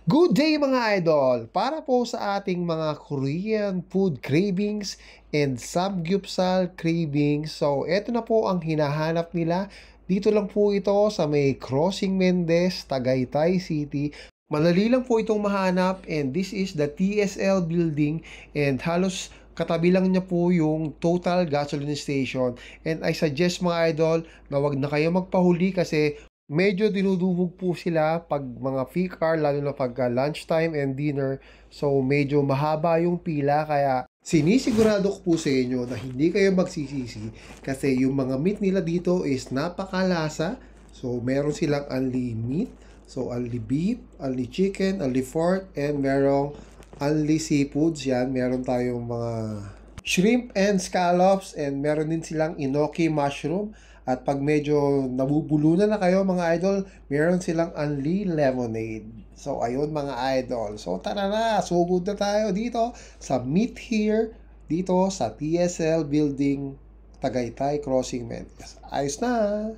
Good day mga idol! Para po sa ating mga Korean food cravings and samgyeopsal cravings. So, eto na po ang hinahanap nila. Dito lang po ito sa may Crossing Mendez, Tagaytay City. Madali lang po itong mahanap and this is the TSL building and halos katabi lang niya po yung Total Gasoline Station. And I suggest mga idol na wag na kayo magpahuli kasi medyo dinudubog po sila pag mga peak hour, lalo na pag lunchtime and dinner. So, medyo mahaba yung pila, kaya sinisigurado ko po sa inyo na hindi kayo magsisisi kasi yung mga meat nila dito is napakalasa. So, meron silang only meat, so only beef, only chicken, only pork, and merong only seafoods. Yan, meron tayong mga shrimp and scallops, and meron din silang enoki mushroom. At pag medyo nabubulunan na kayo mga idol, meron silang only lemonade. So ayun mga idol. So tara na, sugod na tayo dito sa Meet Here, dito sa TSL Building, Tagaytay Crossing Mendes. Ayos na!